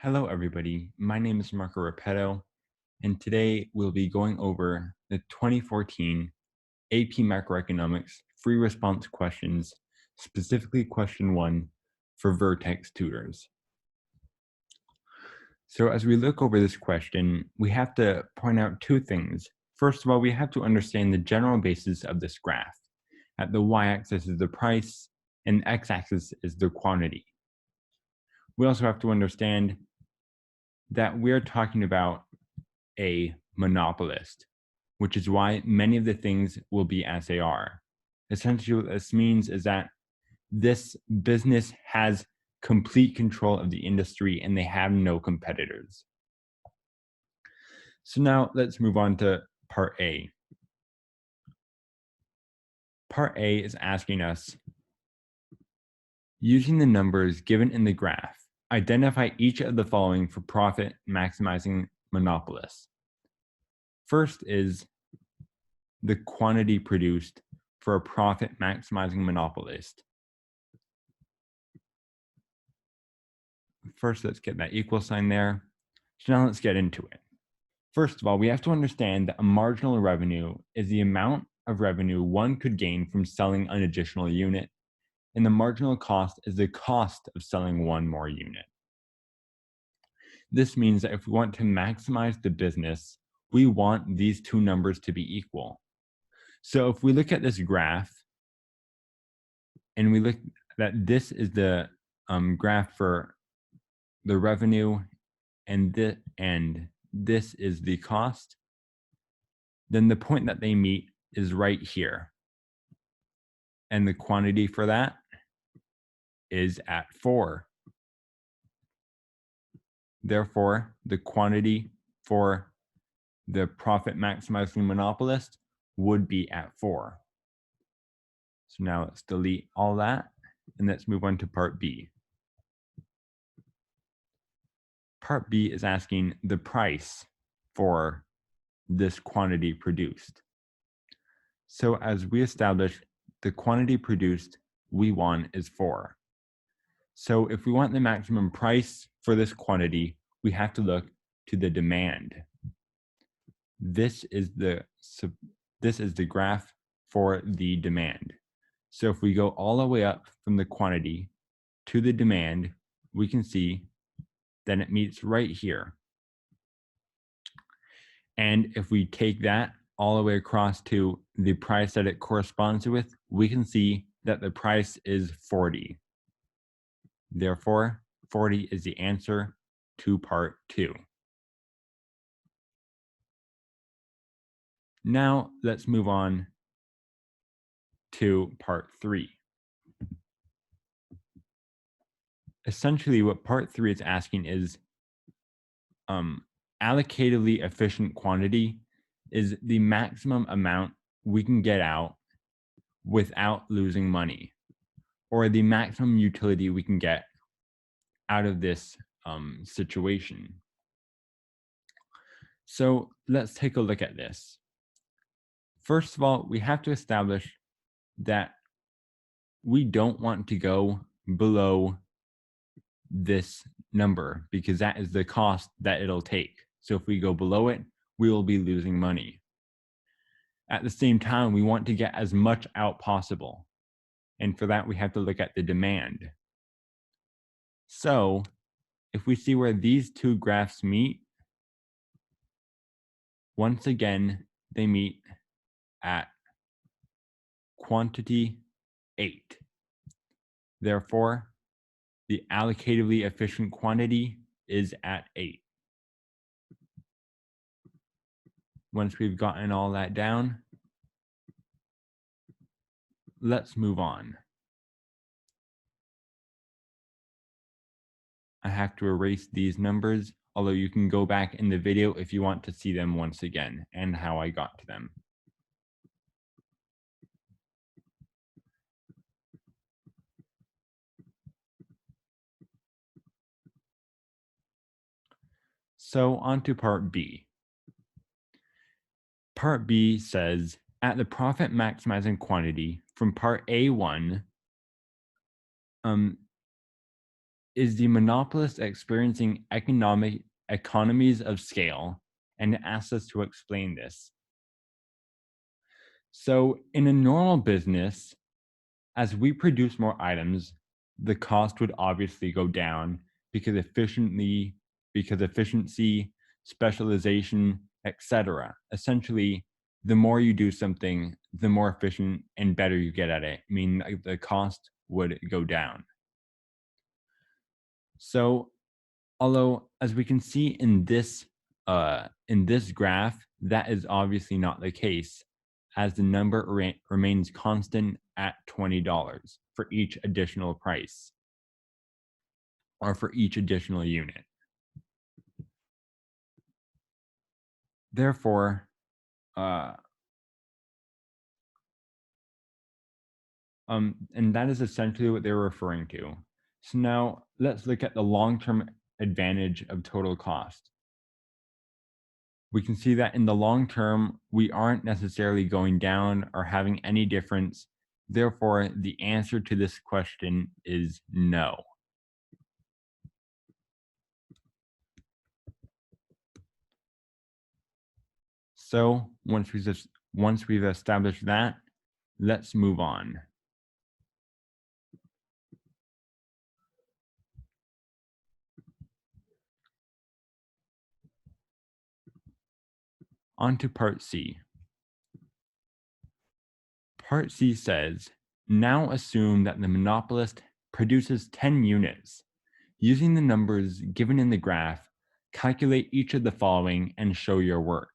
Hello, everybody. My name is Marco Repetto, and today we'll be going over the 2014 AP Microeconomics free response questions, specifically question 1 for Vertex Tutors. So as we look over this question, we have to point out two things. First of all, we have to understand the general basis of this graph. At the y-axis is the price, and the x-axis is the quantity. We also have to understand that we're talking about a monopolist, which is why many of the things will be as they are. Essentially, what this means is that this business has complete control of the industry and they have no competitors. So now let's move on to part A. Part A is asking us, using the numbers given in the graph, identify each of the following for profit maximizing monopolists. First is the quantity produced for a profit maximizing monopolist. First, let's get that equal sign there. So now let's get into it. First of all, we have to understand that a marginal revenue is the amount of revenue one could gain from selling an additional unit, and the marginal cost is the cost of selling one more unit. This means that if we want to maximize the business, we want these two numbers to be equal. So if we look at this graph, and we look that this is the graph for the revenue, and this is the cost, then the point that they meet is right here. And the quantity for that is at 4. Therefore, the quantity for the profit maximizing monopolist would be at 4. So now let's delete all that and let's move on to part B. Part B is asking the price for this quantity produced. So as we established, the quantity produced we want is 4. So if we want the maximum price for this quantity, we have to look to the demand. This is the graph for the demand. So if we go all the way up from the quantity to the demand, we can see that it meets right here. And if we take that all the way across to the price that it corresponds with, we can see that the price is 40. Therefore, 40 is the answer to part 2. Now let's move on to part 3. Essentially, what part 3 is asking is allocatively efficient quantity is the maximum amount we can get out without losing money, or the maximum utility we can get out of this situation. So let's take a look at this. First of all, we have to establish that we don't want to go below this number because that is the cost that it'll take. So if we go below it, we will be losing money. At the same time, we want to get as much out possible. And for that, we have to look at the demand. So if we see where these two graphs meet, once again, they meet at quantity 8. Therefore, the allocatively efficient quantity is at 8. Once we've gotten all that down, let's move on. I have to erase these numbers, although you can go back in the video if you want to see them once again and how I got to them. So on to part B. Part B says, at the profit maximizing quantity from part A1, is the monopolist experiencing economies of scale? And it asks us to explain this. So in a normal business, as we produce more items, the cost would obviously go down because efficiency, specialization, etc. Essentially, the more you do something, the more efficient and better you get at it. I mean, like, the cost would go down. So, although as we can see in this graph, that is obviously not the case, as the number remains constant at $20 for each additional price, or for each additional unit. Therefore, and that is essentially what they're referring to. So now let's look at the long-term advantage of total cost. We can see that in the long term, we aren't necessarily going down or having any difference. Therefore, the answer to this question is no. So once we've established that, let's move on. On to part C. Part C says, now assume that the monopolist produces 10 units. Using the numbers given in the graph, calculate each of the following and show your work.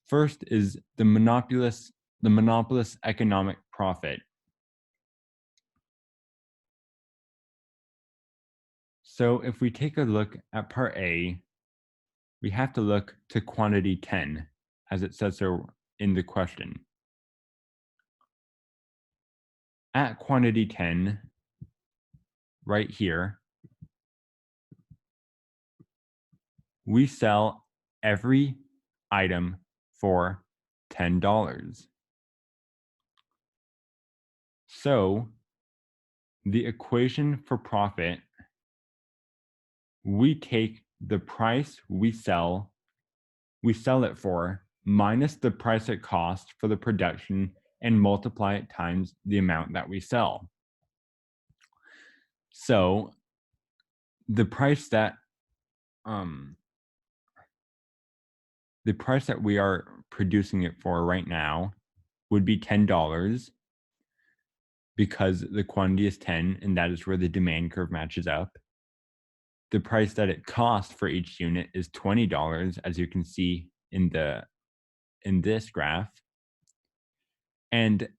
First is the monopolist's economic profit. So if we take a look at part A, we have to look to quantity 10, as it says so in the question. At quantity 10, right here, we sell every item for $10. So the equation for profit, we take the price we sell it for minus the price it costs for the production and multiply it times the amount that we sell. So the price that we are producing it for right now would be $10, because the quantity is 10 and that is where the demand curve matches up. The price that it costs for each unit is $20, as you can see in this graph. And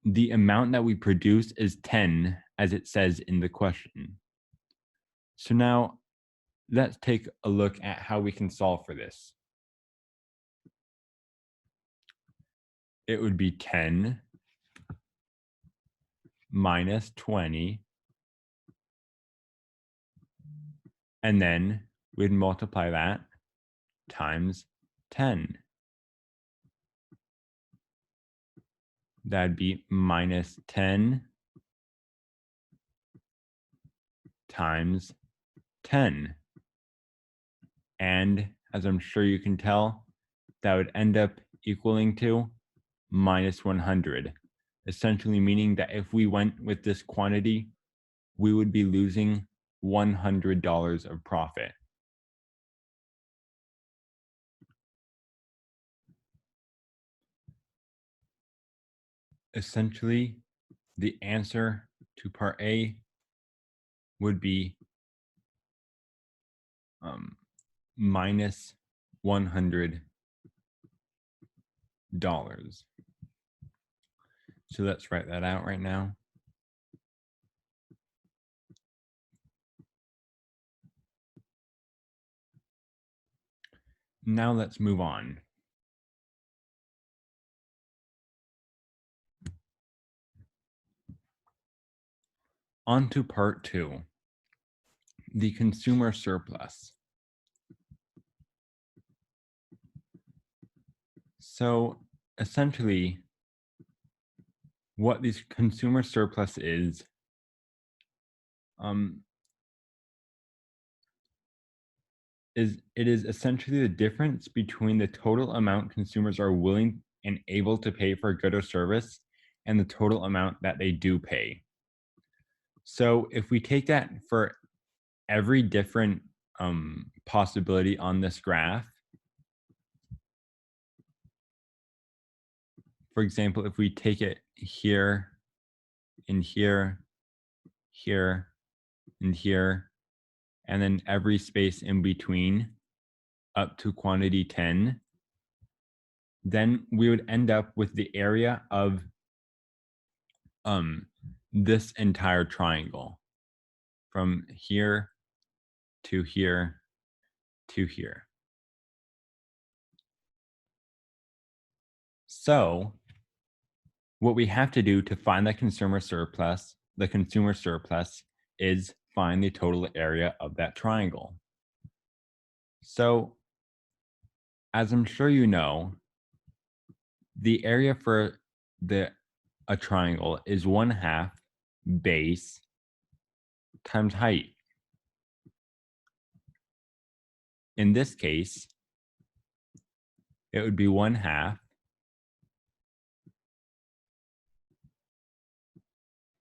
the amount that we produce is 10, as it says in the question. So now let's take a look at how we can solve for this. It would be 10 minus 20, and then we'd multiply that times 10. That'd be minus 10 times 10. And as I'm sure you can tell, that would end up equaling to minus 100, essentially meaning that if we went with this quantity, we would be losing $100 of profit. Essentially, the answer to part A would be minus $100. So let's write that out right now. Now let's move on. On to part 2, the consumer surplus. So essentially, what this consumer surplus is, it is essentially the difference between the total amount consumers are willing and able to pay for a good or service and the total amount that they do pay. So if we take that for every different possibility on this graph, for example, if we take it here and here, here, and here, and then every space in between up to quantity 10, then we would end up with the area of this entire triangle from here to here to here. So what we have to do to find the consumer surplus is find the total area of that triangle. So as I'm sure you know, the area for a triangle is 1/2 base times height. In this case, it would be 1/2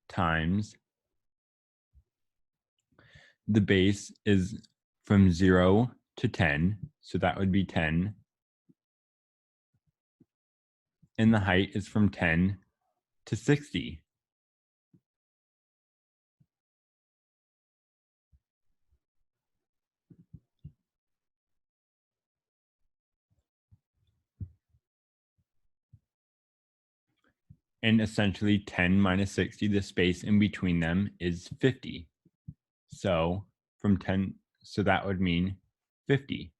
times the base is from 0 to 10, so that would be 10. And the height is from 10 to 60. And essentially 10 minus 60, the space in between them is 50. So from 10, so that would mean 50.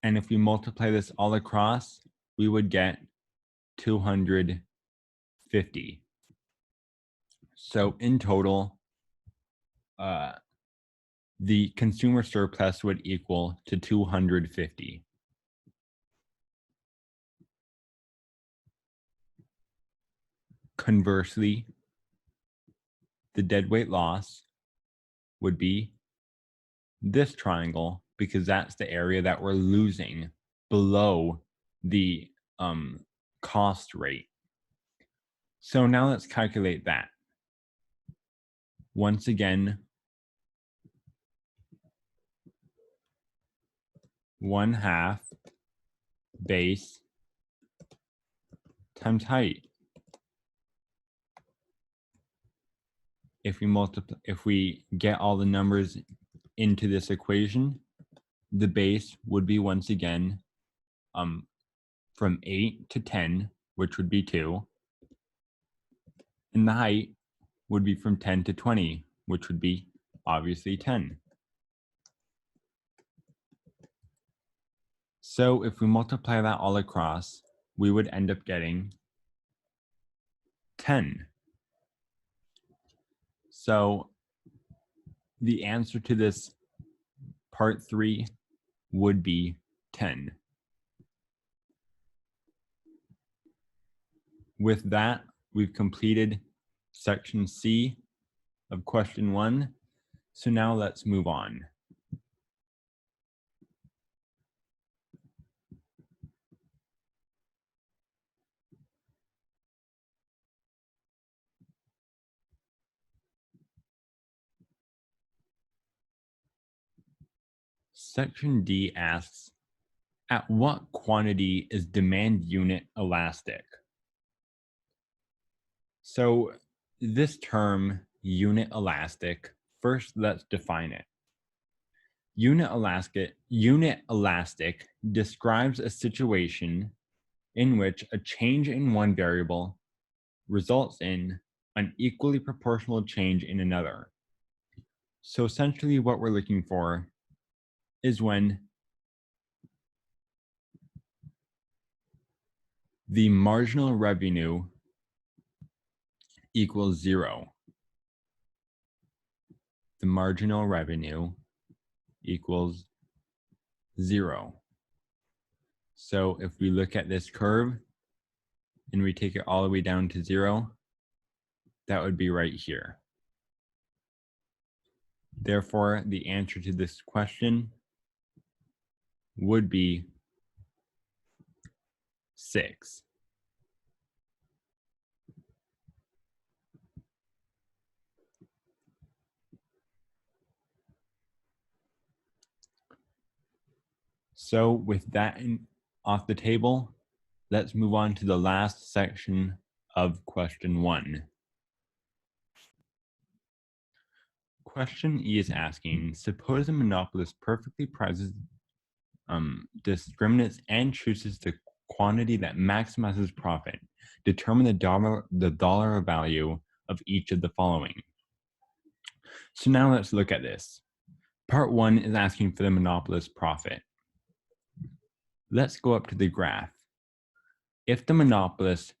And if we multiply this all across, we would get 250. So in total, the consumer surplus would equal to 250. Conversely, the deadweight loss would be this triangle, because that's the area that we're losing below the cost rate. So now let's calculate that. Once again, 1/2 base times height. If we get all the numbers into this equation, the base would be once again from 8 to 10, which would be 2. And the height would be from 10 to 20, which would be obviously 10. So if we multiply that all across, we would end up getting 10. So the answer to this part 3 would be 10. With that, we've completed section C of question 1. So now let's move on. Section D asks, at what quantity is demand unit elastic? So this term, unit elastic, first let's define it. Unit elastic describes a situation in which a change in one variable results in an equally proportional change in another. So essentially what we're looking for is when the marginal revenue equals 0. The marginal revenue equals 0. So if we look at this curve and we take it all the way down to 0, that would be right here. Therefore, the answer to this question would be 6. So with that off the table, let's move on to the last section of question 1. Question E is asking, suppose a monopolist perfectly prices discriminates and chooses the quantity that maximizes profit. Determine the dollar value of each of the following. So now let's look at this. Part 1 is asking for the monopolist profit. Let's go up to the graph. If the monopolist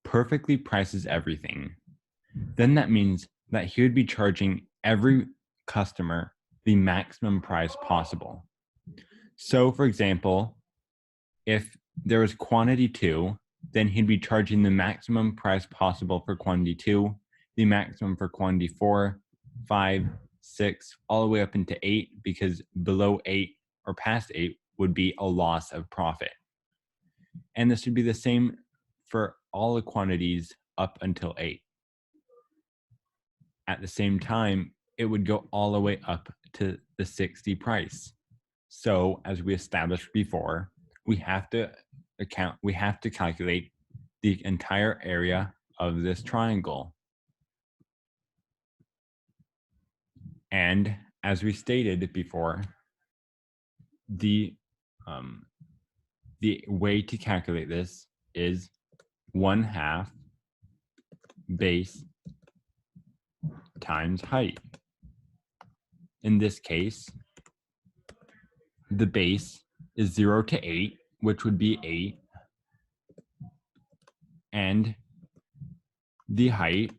perfectly prices everything, then that means that he would be charging every customer the maximum price possible. So for example, if there was quantity 2, then he'd be charging the maximum price possible for quantity 2, the maximum for quantity 4, 5, 6, all the way up into 8, because below 8 or past 8 would be a loss of profit. And this would be the same for all the quantities up until 8. At the same time, it would go all the way up to the 60 price. So as we established before, we have to calculate the entire area of this triangle. And as we stated before, the way to calculate this is 1/2 base times height. In this case, the base is 0 to 8, which would be 8, and the height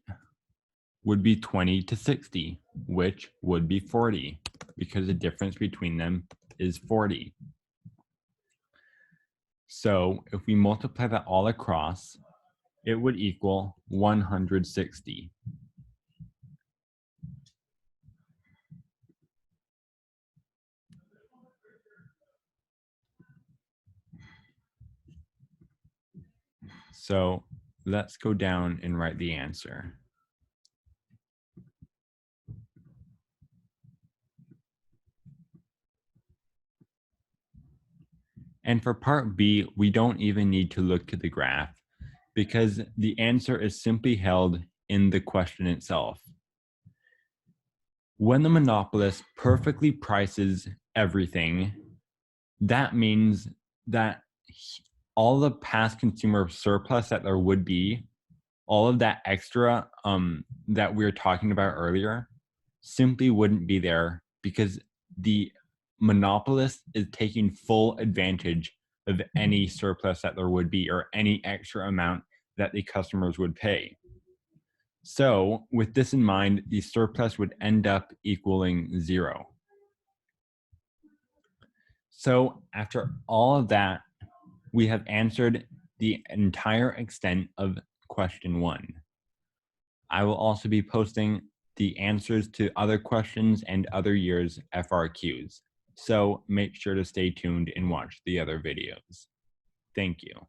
would be 20 to 60, which would be 40, because the difference between them is 40. So if we multiply that all across, it would equal 160. So let's go down and write the answer. And for part B, we don't even need to look to the graph because the answer is simply held in the question itself. When the monopolist perfectly prices everything, that means that all the past consumer surplus that there would be, all of that extra that we were talking about earlier, simply wouldn't be there because the monopolist is taking full advantage of any surplus that there would be or any extra amount that the customers would pay. So with this in mind, the surplus would end up equaling 0. So after all of that, we have answered the entire extent of question 1. I will also be posting the answers to other questions and other years' FRQs. So make sure to stay tuned and watch the other videos. Thank you.